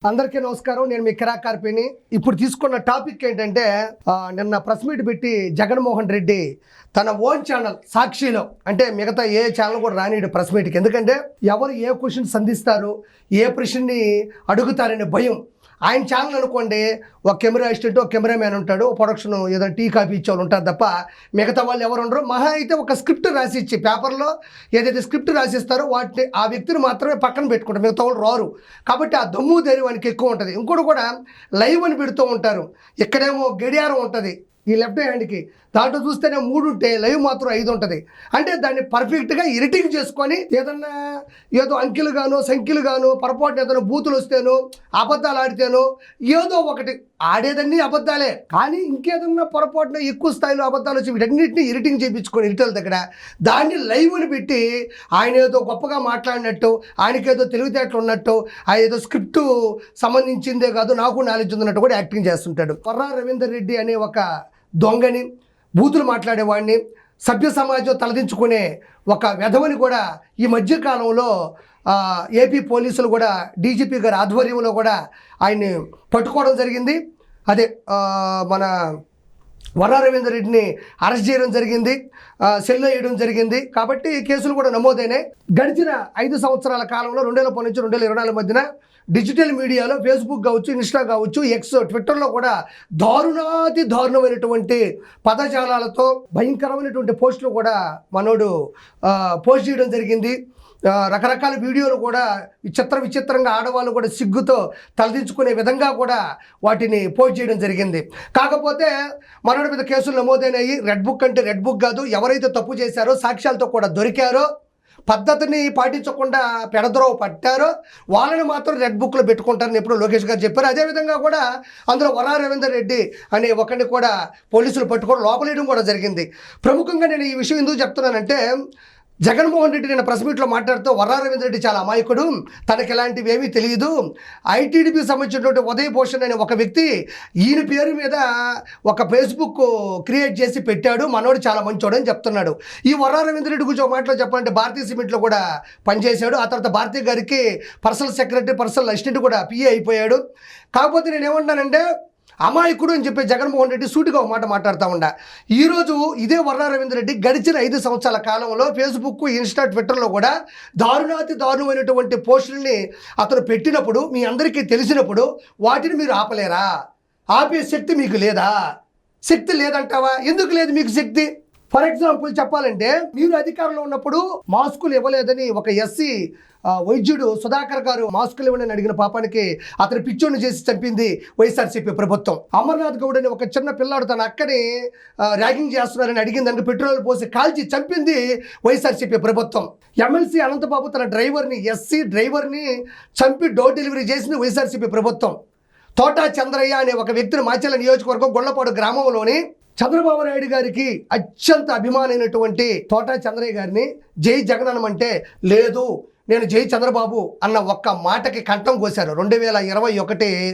అందరికీ నమస్కారం. నేను మీ కిరాక్ కార్పిని. ఇప్పుడు తీసుకున్న టాపిక్ ఏంటంటే నిన్న ప్రెస్ మీట్ పెట్టి జగన్మోహన్ రెడ్డి తన ఓన్ ఛానల్ సాక్షిలో, అంటే మిగతా ఏ ఛానల్ కూడా రానిడు ప్రెస్ మీట్కి. ఎందుకంటే ఎవరు ఏ క్వశ్చన్ సంధిస్తారు, ఏ ప్రశ్నని అడుగుతారనే భయం. ఆయన ఛానల్ అనుకోండి, ఒక కెమెరా అసిస్టెంట్, ఒక కెమెరామ్యాన్ ఉంటాడు, ప్రొడక్షన్ ఏదైనా టీ కాఫీ ఇచ్చేవాళ్ళు ఉంటారు తప్ప మిగతా వాళ్ళు ఎవరు ఉండరు. మహా అయితే ఒక స్క్రిప్ట్ రాసి ఇచ్చి పేపర్లో ఏదైతే స్క్రిప్ట్ రాసిస్తారో వాటిని ఆ వ్యక్తిని మాత్రమే పక్కన పెట్టుకుంటారు, మిగతా వాళ్ళు రారు. కాబట్టి ఆ దమ్ము ధైర్యం వానికి ఎక్కువ ఉంటుంది. ఇంకోటి కూడా లైవ్ అని పెడుతూ ఉంటారు. ఇక్కడేమో గడియారం ఉంటుంది ఈ లెఫ్ట్ హ్యాండ్కి, దాంట్లో చూస్తేనే 3 ఉంటే లైవ్ మాత్రం 5 ఉంటుంది. అంటే దాన్ని పర్ఫెక్ట్గా ఎడిటింగ్ చేసుకొని ఏదన్నా ఏదో అంకెలు గాను సంఖ్యలు గాను పొరపాటున ఏదైనా బూతులు వస్తేనో అబద్ధాలు ఆడితేనో ఏదో ఒకటి ఆడేదన్నీ అబద్ధాలే, కానీ ఇంకేదన్నా పొరపాటున ఎక్కువ స్థాయిలో అబద్ధాలు వచ్చి వీటన్నిటిని ఎడిటింగ్ చేయించుకొని ఎడిటర్ల దగ్గర దాన్ని లైవ్ అని పెట్టి ఆయన ఏదో గొప్పగా మాట్లాడినట్టు, ఆయనకేదో తెలివితేటలు ఉన్నట్టు, ఆ ఏదో స్క్రిప్టు సంబంధించిందే కాదు నాకు నాలెడ్జ్ ఉన్నట్టు కూడా యాక్టింగ్ చేస్తుంటాడు. కొర్రా రవీందర్ రెడ్డి అనే ఒక దొంగని, బూతులు మాట్లాడేవాడిని, సభ్య సమాజం తలదించుకునే ఒక వెధవని కూడా ఈ మధ్యకాలంలో ఏపీ పోలీసులు కూడా డీజీపీ గారి ఆధ్వర్యంలో కూడా ఆయన్ని పట్టుకోవడం జరిగింది. అదే మన వర్రా రవీందర్ రెడ్డిని అరెస్ట్ చేయడం జరిగింది, సెల్లో వేయడం జరిగింది. కాబట్టి కేసులు కూడా నమోదైనాయి. గడిచిన 5 సంవత్సరాల కాలంలో 2010 నుంచి 2024 మధ్యన డిజిటల్ మీడియాలో ఫేస్బుక్ కావచ్చు, ఇన్స్టా కావచ్చు, ఎక్స్, ట్విట్టర్లో కూడా దారుణమైనటువంటి పదజాలాలతో భయంకరమైనటువంటి పోస్టులు కూడా మనోడు పోస్ట్ చేయడం జరిగింది. రకరకాల వీడియోలు కూడా విచిత్రంగా ఆడవాళ్ళు కూడా సిగ్గుతో తలదించుకునే విధంగా కూడా వాటిని పోస్ట్ చేయడం జరిగింది. కాకపోతే మనోడి మీద కేసులు నమోదైనాయి. రెడ్ బుక్ అంటే రెడ్ బుక్ కాదు, ఎవరైతే తప్పు చేశారో సాక్ష్యాలతో కూడా దొరికారో, పద్ధతిని పాటించకుండా పెడద్రోవ పట్టారో వాళ్ళని మాత్రం రెడ్ బుక్లో పెట్టుకుంటారని ఎప్పుడు లోకేష్ గారు చెప్పారు. అదేవిధంగా కూడా అందులో వర్రా రవీందర్ రెడ్డి అనే ఒకరిని కూడా పోలీసులు పట్టుకొని లోపలేయడం కూడా జరిగింది. ప్రముఖంగా నేను ఈ విషయం ఎందుకు చెప్తున్నానంటే, జగన్మోహన్ రెడ్డి నేను ప్రెస్ మీట్లో మాట్లాడుతూ వర్రా రవీందర్ రెడ్డి చాలా అమాయకుడు, తనకి ఇలాంటివి ఏమీ తెలియదు, ఐటీడీపీకి సంబంధించినటువంటి ఉదయ్ భూషణ్ అనే ఒక వ్యక్తి ఈయన పేరు మీద ఒక ఫేస్బుక్ క్రియేట్ చేసి పెట్టాడు, మనోడు చాలా మంచోడు అని చెప్తున్నాడు. ఈ వర్రా రవీందర్ రెడ్డి గురించి ఒక మాటలో చెప్పాలంటే భారతీయ సిమెంట్లో కూడా పనిచేశాడు. ఆ తర్వాత భారతీయ గారికి పర్సనల్ సెక్రటరీ, పర్సనల్ అసిస్టెంట్ కూడా పిఏ అయిపోయాడు. కాకపోతే నేను ఏమంటానంటే, అమాయకుడు అని చెప్పి జగన్మోహన్ రెడ్డి సూటిగా ఒక మాట మాట్లాడుతూ ఉండా. ఈరోజు ఇదే వర్రా రవీందర్ రెడ్డి గడిచిన 5 సంవత్సరాల కాలంలో ఫేస్బుక్, ఇన్స్టా, ట్విట్టర్లో కూడా దారుణమైనటువంటి పోస్టుల్ని అతను పెట్టినప్పుడు, మీ అందరికీ తెలిసినప్పుడు వాటిని మీరు ఆపలేరా? ఆపే శక్తి మీకు లేదా? శక్తి లేదంటావా? ఎందుకు లేదు మీకు శక్తి? ఫర్ ఎగ్జాంపుల్ చెప్పాలంటే, మీరు అధికారంలో ఉన్నప్పుడు మాస్కులు ఇవ్వలేదని ఒక ఎస్సీ వైద్యుడు సుధాకర్ గారు మాస్కులు ఇవ్వని అడిగిన పాపానికి అతను పిచ్చోడిని చేసి చంపింది వైఎస్ఆర్సీపీ ప్రభుత్వం. అమర్నాథ్ గౌడ్ అని ఒక చిన్న పిల్లాడు తన అక్కని ర్యాగింగ్ చేస్తున్నారని అడిగిన దానికి పెట్రోల్ పోసి కాల్చి చంపింది వైఎస్ఆర్సీపీ ప్రభుత్వం. ఎమ్మెల్సీ అనంతబాబు తన డ్రైవర్ని, ఎస్సీ డ్రైవర్ని చంపి డోర్ డెలివరీ చేసింది వైఎస్ఆర్సీపీ ప్రభుత్వం. తోటా చంద్రయ్య అనే ఒక వ్యక్తిని మాచర్ల నియోజకవర్గం గొల్లపాడు గ్రామంలోని చంద్రబాబు నాయుడు గారికి అత్యంత అభిమానైనటువంటి తోటా చంద్రయ్య గారిని జై జగన్ అనమంటే లేదు, నేను జై చంద్రబాబు అన్న ఒక్క మాటకి కంఠం కోశారు. 2021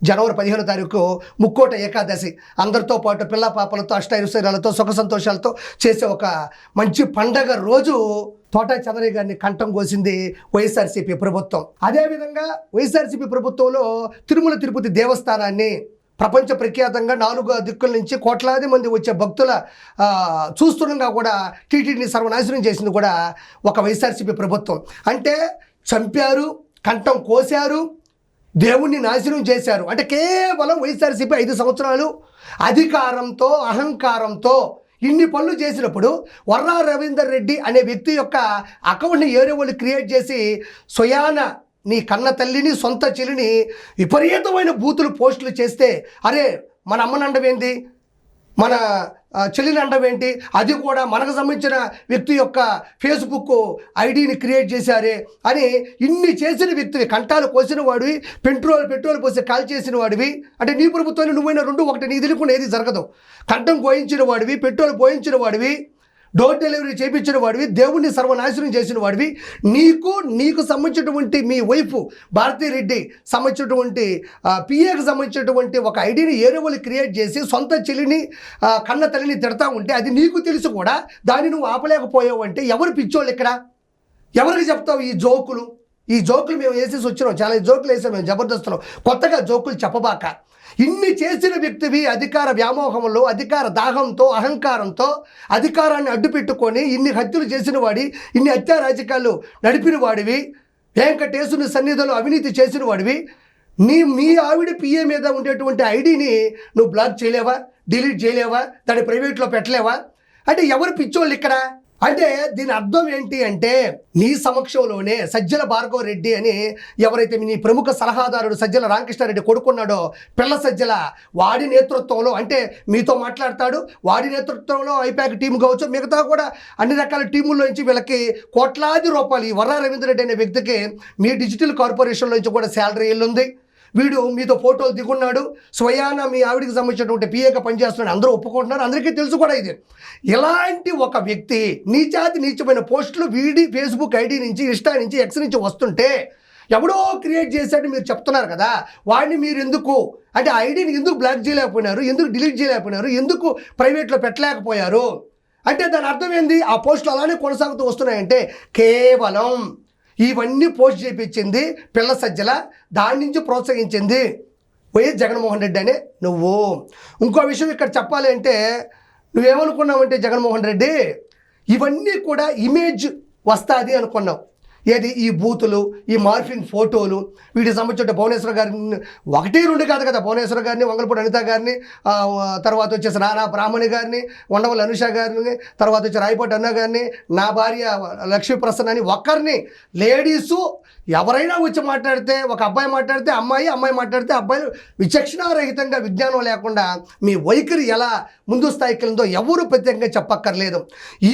జనవరి 15వ తారీఖు ముక్కోట ఏకాదశి. అందరితో పాటు పిల్ల పాపలతో అష్టైశ్వర్యాలతో సుఖ సంతోషాలతో చేసే ఒక మంచి పండగ రోజు తోటా చంద్రయ్య గారిని కంఠం కోసింది వైఎస్ఆర్సీపీ ప్రభుత్వం. అదేవిధంగా వైఎస్ఆర్సీపీ ప్రభుత్వంలో తిరుమల తిరుపతి దేవస్థానాన్ని ప్రపంచ ప్రఖ్యాతంగా 4 దిక్కుల నుంచి కోట్లాది మంది వచ్చే భక్తుల చూస్తుండగా కూడా టీటీడీని సర్వనాశనం చేసింది కూడా ఒక వైఎస్ఆర్సీపీ ప్రభుత్వం. అంటే చంపారు, కంఠం కోశారు, దేవుణ్ణి నాశనం చేశారు. అంటే కేవలం వైఎస్ఆర్సీపీ 5 సంవత్సరాలు అధికారంతో, అహంకారంతో ఇన్ని పనులు చేసినప్పుడు వర్రా రవీందర్ రెడ్డి అనే వ్యక్తి యొక్క అకౌంట్ని ఏరే వాళ్ళు క్రియేట్ చేసి స్వయాన నీ కన్న తల్లిని, సొంత చెల్లిని విపరీతమైన బూతులు పోస్టులు చేస్తే, అరే మన అమ్మని అండవేంటి, మన చెల్లిని అండవేంటి, అది కూడా మనకు సంబంధించిన వ్యక్తి యొక్క ఫేస్బుక్ ఐడిని క్రియేట్ చేశారే అని ఇన్ని చేసిన వ్యక్తివి, కంఠాలు కోసిన వాడివి, పెట్రోల్ పోసి కాల్ చేసిన వాడివి. అంటే నీ ప్రభుత్వాన్ని నువ్వైనా 2 ఒకటి, నీ తెలియకుండా ఏది జరగదు. కంఠం కోయించిన వాడివి, పెట్రోల్ పోయించిన వాడివి, డోర్ డెలివరీ చేయించిన వాడివి, దేవుణ్ణి సర్వనాశనం చేసిన వాడివి. నీకు సంబంధించినటువంటి మీ వైఫ్ భారతీ రెడ్డి సంబంధించినటువంటి పిఏకి సంబంధించినటువంటి ఒక ఐడిని ఏరే వాళ్ళు క్రియేట్ చేసి సొంత చెల్లిని, కన్న తల్లిని తిడతా ఉంటే అది నీకు తెలుసు కూడా దాన్ని నువ్వు ఆపలేకపోయావు అంటే ఎవరు పిచ్చోళ్ళు ఇక్కడ? ఎవరికి చెప్తావు ఈ జోకులు, ఈ జోకులు మేము వేసేసి వచ్చినాం, చాలా జోకులు వేసాం మేము జబర్దస్త్లో. కొత్తగా జోకులు చెప్పబాక. ఇన్ని చేసిన వ్యక్తివి, అధికార వ్యామోహంలో, అధికార దాహంతో, అహంకారంతో అధికారాన్ని అడ్డుపెట్టుకొని ఇన్ని హత్యలు చేసిన వాడి, ఇన్ని హత్యా రాజకీయాలు నడిపిన వాడివి, వెంకటేశ్వరుని సన్నిధిలో అవినీతి చేసిన వాడివి, మీ ఆవిడ పిఏ మీద ఉండేటువంటి ఐడిని నువ్వు బ్లాక్ చేయలేవా, డిలీట్ చేయలేవా, దాన్ని ప్రైవేట్లో పెట్టలేవా? అంటే ఎవరు పిచ్చోళ్ళు ఇక్కడ? అంటే దీని అర్థం ఏంటి అంటే, నీ సమక్షంలోనే సజ్జల భార్గవ రెడ్డి అని ఎవరైతే నీ ప్రముఖ సలహాదారుడు సజ్జల రామకృష్ణారెడ్డి కొడుకున్నాడో, పిల్ల సజ్జల, వాడి నేతృత్వంలో, అంటే మీతో మాట్లాడతాడు, వాడి నేతృత్వంలో ఐపాక్ టీం కావచ్చు, మిగతా కూడా అన్ని రకాల టీముల్లో నుంచి వీళ్ళకి కోట్లాది రూపాయలు, ఈ వర్రా రవీంద్ర రెడ్డి అనే వ్యక్తికి మీ డిజిటల్ కార్పొరేషన్లో నుంచి కూడా శాలరీ వెళ్ళుంది. వీడు మీతో ఫోటోలు దిగున్నాడు, స్వయాన మీ ఆవిడికి సంబంధించినటువంటి పిఏగా పనిచేస్తున్నాడు, అందరూ ఒప్పుకుంటున్నారు, అందరికీ తెలుసు కూడా ఇది. ఇలాంటి ఒక వ్యక్తి నీచమైన పోస్టులు వీడి ఫేస్బుక్ ఐడి నుంచి, ఇన్స్టా నుంచి, ఎక్స్ నుంచి వస్తుంటే ఎవడో క్రియేట్ చేశాడు మీరు చెప్తున్నారు కదా, వాడిని మీరు ఎందుకు, అంటే ఐడిని ఎందుకు బ్లాక్ చేయలేకపోయినారు, ఎందుకు డిలీట్ చేయలేకపోయినారు, ఎందుకు ప్రైవేట్లో పెట్టలేకపోయారు అంటే దాని అర్థం ఏంది? ఆ పోస్టులు అలానే కొనసాగుతూ వస్తున్నాయంటే కేవలం ఇవన్నీ పోస్ట్ చేయించింది పిల్ల సజ్జల, దాని నుంచి ప్రోత్సహించింది వైఎస్ జగన్మోహన్ రెడ్డి అనే నువ్వు. ఇంకో విషయం ఇక్కడ చెప్పాలి అంటే, నువ్వేమనుకున్నావంటే జగన్మోహన్ రెడ్డి ఇవన్నీ కూడా ఇమేజ్ వస్తుంది అనుకున్నావు. ఏది? ఈ బూతులు, ఈ మార్ఫింగ్ ఫోటోలు, వీటికి సంబంధించిన భువనేశ్వర్ గారిని, 1-2 కాదు కదా, భువనేశ్వర్ గారిని, వంగలపూడి అనిత గారిని, తర్వాత వచ్చేసి నానా బ్రాహ్మణి గారిని, ఉండవల్లి అనుష గారిని, తర్వాత వచ్చి రాయపాటి అన్న గారిని, నా భార్య లక్ష్మీప్రసన్న అని ఒకరిని, లేడీసు ఎవరైనా వచ్చి మాట్లాడితే, ఒక అబ్బాయి మాట్లాడితే అమ్మాయి, అమ్మాయి మాట్లాడితే అబ్బాయిలు, విచక్షణారహితంగా, విజ్ఞానం లేకుండా మీ వైఖరి ఎలా ముందు స్థాయికి వెళ్ళిందో ఎవరు ప్రత్యేకంగా చెప్పక్కర్లేదు. ఈ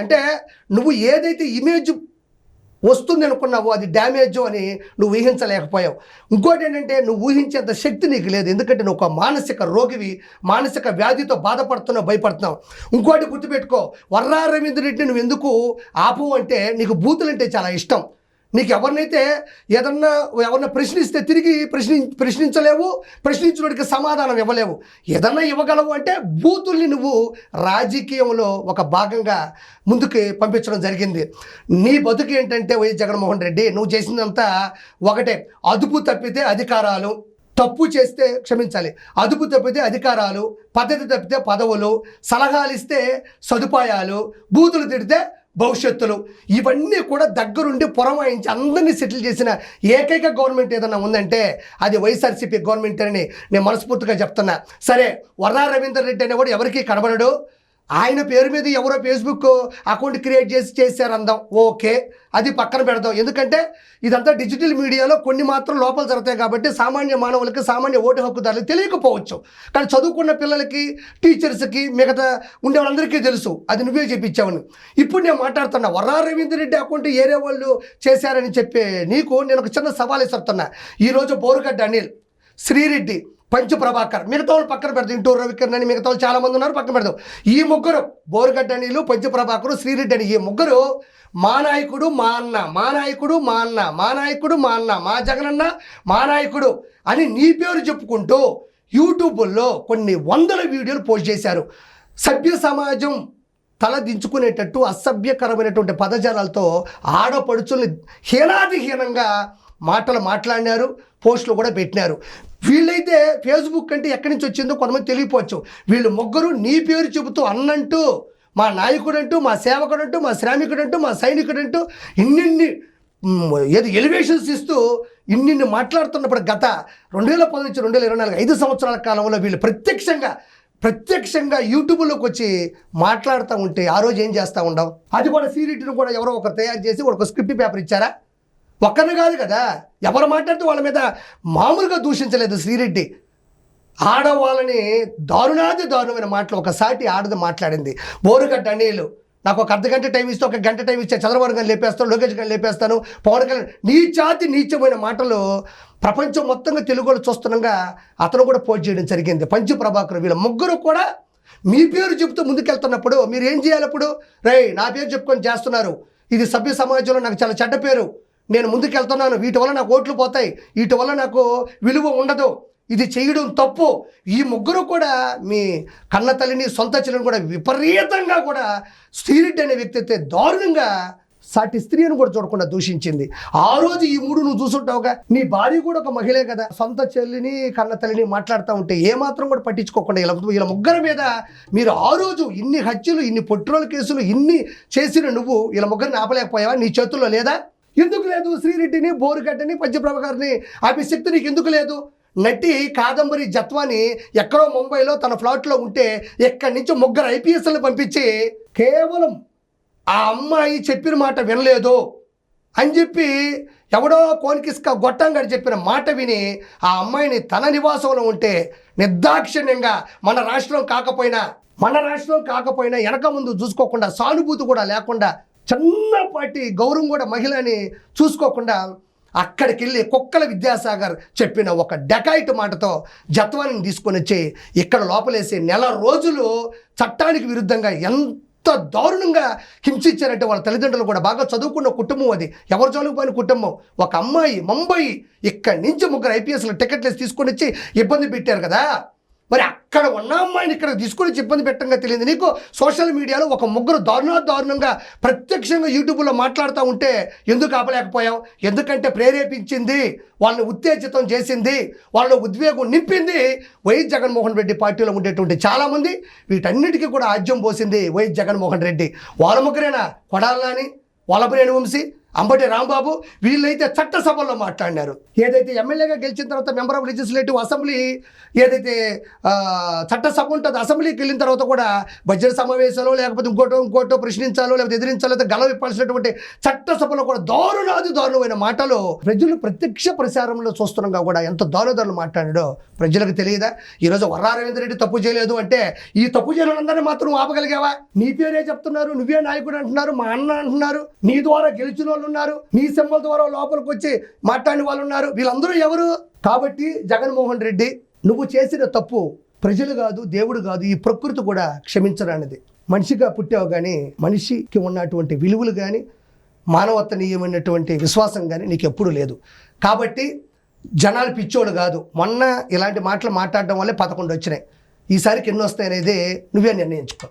అంటే నువ్వు ఏదైతే ఇమేజ్ వస్తుంది అనుకున్నావు అది డ్యామేజ్ అని నువ్వు ఊహించలేకపోయావు. ఇంకోటి ఏంటంటే, నువ్వు ఊహించేంత శక్తి నీకు లేదు, ఎందుకంటే నువ్వు ఒక మానసిక రోగివి, మానసిక వ్యాధితో బాధపడుతున్నావు, భయపడుతున్నావు. ఇంకోటి గుర్తుపెట్టుకో, వర్రా రవీంద్ర రెడ్డి నువ్వు ఎందుకు ఆపు అంటే, నీకు బూతులంటే చాలా ఇష్టం. నీకు ఎవరన్నా ప్రశ్నిస్తే తిరిగి ప్రశ్నించలేవు, ప్రశ్నించడానికి సమాధానం ఇవ్వలేవు. ఏదన్నా ఇవ్వగలవు అంటే బూతుల్ని నువ్వు రాజకీయంలో ఒక భాగంగా ముందుకు పంపించడం జరిగింది. నీ బతుకు ఏంటంటే వైఎస్ జగన్మోహన్ రెడ్డి, నువ్వు చేసిందంతా ఒకటే, అదుపు తప్పితే అధికారాలు, తప్పు చేస్తే క్షమించాలి, అదుపు తప్పితే అధికారాలు, పద్ధతి తప్పితే పదవులు, సలహాలు ఇస్తే సదుపాయాలు, బూతులు తిడితే భవిష్యత్తులు. ఇవన్నీ కూడా దగ్గరుండి పురమాయించి అందరినీ సెటిల్ చేసిన ఏకైక గవర్నమెంట్ ఏదన్నా ఉందంటే అది వైఎస్ఆర్సీపీ గవర్నమెంట్ అని నేను మనస్ఫూర్తిగా చెప్తున్నా. సరే, వర్రా రవీందర్ రెడ్డి అనేవాడు ఎవరికి కనబడడు, ఆయన పేరు మీద ఎవరో ఫేస్బుక్ అకౌంట్ క్రియేట్ చేశారు అందాం, ఓకే, అది పక్కన పెడదాం. ఎందుకంటే ఇదంతా డిజిటల్ మీడియాలో కొన్ని మాత్రం లోపాలు జరుగుతాయి కాబట్టి సామాన్య మానవులకి, సామాన్య ఓటు హక్కుదారులకు తెలియకపోవచ్చు. కానీ చదువుకున్న పిల్లలకి, టీచర్స్కి, మిగతా ఉండే వాళ్ళందరికీ తెలుసు, అది నువ్వే చెప్పించావని. ఇప్పుడు నేను మాట్లాడుతున్నా, వర్రా రవీందర్ రెడ్డి అకౌంట్ ఏరే వాళ్ళు చేశారని చెప్పి నీకు నేను ఒక చిన్న సవాల్ ఇస్తున్నా. ఈరోజు బోరుగడ్డ అనిల్, శ్రీరెడ్డి, పంచు ప్రభాకర్, మిగతా వాళ్ళు పక్కన పెడతాం, ఇంటూరు రవికిరణ్ అని మిగతా వాళ్ళు చాలామంది ఉన్నారు, పక్కన పెడతాం. ఈ ముగ్గురు, బోరుగడ్డ అనిలు, పంచు ప్రభాకరు, శ్రీరెడ్డి అని, ఈ ముగ్గురు మా నాయకుడు, మా అన్న, మా నాయకుడు, మా అన్న, మా నాయకుడు, మా అన్న, మా జగనన్న, మా నాయకుడు అని నీ పేరు చెప్పుకుంటూ యూట్యూబ్లో కొన్ని వందల వీడియోలు పోస్ట్ చేశారు. సభ్య సమాజం తల దించుకునేటట్టు అసభ్యకరమైనటువంటి పదజాలాలతో ఆడపడుచుల్ని హీనాతిహీనంగా మాటలు మాట్లాడినారు, పోస్టులు కూడా పెట్టినారు. వీళ్ళైతే ఫేస్బుక్ అంటే ఎక్కడి నుంచి వచ్చిందో కొంతమంది తెలియపోవచ్చు. వీళ్ళు ముగ్గురు నీ పేరు చెబుతూ అన్నంటూ, మా నాయకుడంటూ, మా సేవకుడంటూ, మా శ్రామికుడంటూ, మా సైనికుడంటూ ఇన్నిన్ని ఎలివేషన్స్ ఇస్తూ ఇన్నిన్ని మాట్లాడుతున్నప్పుడు గత 2010 నుంచి 2024 5 సంవత్సరాల కాలంలో వీళ్ళు ప్రత్యక్షంగా యూట్యూబ్లోకి వచ్చి మాట్లాడుతూ ఉంటే ఆ రోజు ఏం చేస్తూ ఉండవు? అది కూడా సీరియట్ను కూడా ఎవరో ఒకరు తయారు చేసి ఒక స్క్రిప్ట్ పేపర్ ఇచ్చారా? ఒక్కరిని కాదు కదా, ఎవరు మాట్లాడితే వాళ్ళ మీద మామూలుగా దూషించలేదు శ్రీరెడ్డి. ఆడవాళ్ళని దారుణమైన మాటలు ఒక సాటి ఆడది మాట్లాడింది. బోరుగడ్డ అనిలు, నాకు ఒక అర్ధగంట టైం ఇస్తే, ఒక గంట టైం ఇస్తే చంద్రబాబు గారిని లేపేస్తాను, లోకేష్ గారిని లేపేస్తాను, పవన్ కళ్యాణ్, నీచమైన మాటలు ప్రపంచం మొత్తంగా తెలుగులో చూస్తుండగా అతను కూడా పోస్ట్ చేయడం జరిగింది. పంచు ప్రభాకర్, వీళ్ళ ముగ్గురు కూడా మీ పేరు చెబుతూ ముందుకెళ్తున్నప్పుడు మీరు ఏం చేయాలి? అప్పుడు నా పేరు చెప్పుకొని చేస్తున్నారు, ఇది సభ్య సమాజంలో నాకు చాలా చెడ్డ పేరు, నేను ముందుకెళ్తున్నాను, వీటి వల్ల నాకు ఓట్లు పోతాయి, వీటి వల్ల నాకు విలువ ఉండదు, ఇది చేయడం తప్పు. ఈ ముగ్గురు కూడా మీ కన్న తల్లిని, సొంత చెల్లిని కూడా విపరీతంగా కూడా శ్రీరెడ్డి అనే వ్యక్తి అయితే దారుణంగా సాటి స్త్రీని కూడా చూడకుండా దూషించింది. ఆ రోజు ఈ మూడు నువ్వు చూసుంటావుగా. నీ భార్య కూడా ఒక మహిళే కదా. సొంత చెల్లిని కన్న తల్లిని మాట్లాడుతూ ఉంటే ఏమాత్రం కూడా పట్టించుకోకుండా వీళ్ళ ముగ్గురు మీద మీరు ఆ రోజు ఇన్ని హత్యలు, ఇన్ని పెట్రోల్ కేసులు, ఇన్ని చేసిన నువ్వు వీళ్ళ ముగ్గురిని ఆపలేకపోయావా? నీ చేతుల్లో లేదా? ఎందుకు లేదు? శ్రీరెడ్డిని, బోరుగడ్డని, పంచప్రభ గారిని ఆపే శక్తి నీకు ఎందుకు లేదు? నటి కాదంబరి జత్వాని ఎక్కడో ముంబైలో తన ఫ్లాట్లో ఉంటే ఇక్కడి నుంచి ముగ్గురు ఐపీఎస్లను పంపించి కేవలం ఆ అమ్మాయి చెప్పిన మాట వినలేదు అని చెప్పి ఎవడో కోన్కిస్క గొట్టంగాడు చెప్పిన మాట విని ఆ అమ్మాయిని తన నివాసంలో ఉంటే నిర్దాక్షిణ్యంగా మన రాష్ట్రం కాకపోయినా వెనక ముందు చూసుకోకుండా, సానుభూతి కూడా లేకుండా, చిన్నపాటి గౌరవం కూడా మహిళని చూసుకోకుండా అక్కడికి వెళ్ళి కుక్కల విద్యాసాగర్ చెప్పిన ఒక డెకాయిట్ మాటతో జత్వానిని తీసుకొని వచ్చి ఇక్కడ లోపలేసి నెల రోజులు చట్టానికి విరుద్ధంగా ఎంత దారుణంగా హింసించారంటే వాళ్ళ తల్లిదండ్రులు కూడా బాగా చదువుకున్న కుటుంబం అది, ఎవరు చదువుకుపోయిన కుటుంబం. ఒక అమ్మాయి ముంబై ఇక్కడి నుంచి ముగ్గురు ఐపీఎస్లు టికెట్లు వేసి తీసుకొని వచ్చి ఇబ్బంది పెట్టారు కదా. మరి అక్కడ ఉన్న అమ్మాయిని ఇక్కడ తీసుకొని ఇబ్బంది పెట్టంగా తెలియదు నీకు? సోషల్ మీడియాలో ఒక ముగ్గురు దారుణంగా ప్రత్యక్షంగా యూట్యూబ్లో మాట్లాడుతూ ఉంటే ఎందుకు ఆపలేకపోయాం? ఎందుకంటే ప్రేరేపించింది, వాళ్ళని ఉత్తేజితం చేసింది, వాళ్ళని ఉద్వేగం నింపింది వైఎస్ జగన్మోహన్ రెడ్డి పార్టీలో ఉండేటువంటి చాలామంది. వీటన్నిటికీ కూడా ఆజ్యం పోసింది వైఎస్ జగన్మోహన్ రెడ్డి. వాళ్ళ ముగ్గురేనా? కొడాలని, వల్లభనేని వంశీ, అంబటి రాంబాబు, వీళ్ళైతే చట్టసభల్లో మాట్లాడినారు. ఏదైతే ఎమ్మెల్యేగా గెలిచిన తర్వాత మెంబర్ ఆఫ్ లెజిస్లేటివ్ అసెంబ్లీ ఏదైతే చట్టసభ ఉంటుందో, అసెంబ్లీకి వెళ్ళిన తర్వాత కూడా బడ్జెట్ సమావేశాలు లేకపోతే ఇంకోటో ప్రశ్నించాలో లేకపోతే ఎదిరించాలో లేకపోతే గల విప్పాల్సినటువంటి చట్టసభలో కూడా దారుణమైన మాటలు ప్రజలు ప్రత్యక్ష ప్రసారంలో చూస్తున్నాగా కూడా ఎంత దారుణాలు మాట్లాడాడో ప్రజలకు తెలియదా? ఈరోజు వర్రా రవీంద్ర రెడ్డి తప్పు చేయలేదు అంటే ఈ తప్పు చేయడం అందరినీ మాత్రం ఆపగలిగావా? నీ పేరే చెప్తున్నారు, నువ్వే నాయకుడు అంటున్నారు, మా అన్న అంటున్నారు, నీ ద్వారా గెలిచిన వాళ్ళు ఉన్నారు, నీ సింబల్ ద్వారా లోపలికి వచ్చి మాట్లాడిన వాళ్ళు ఉన్నారు. వీళ్ళందరూ ఎవరు? కాబట్టి జగన్మోహన్ రెడ్డి, నువ్వు చేసిన తప్పు ప్రజలు కాదు, దేవుడు కాదు, ఈ ప్రకృతి కూడా క్షమించరానిది. మనిషిగా పుట్టావు కానీ మనిషికి ఉన్నటువంటి విలువలు కానీ మానవత్వనీయమైనటువంటి విశ్వాసం కానీ నీకు ఎప్పుడూ లేదు. కాబట్టి జనాలు పిచ్చోడు కాదు. మొన్న ఇలాంటి మాటలు మాట్లాడడం వల్లే 11 వచ్చినాయి. ఈసారికి ఎన్ని వస్తాయనేది నువ్వే నిర్ణయించుకో.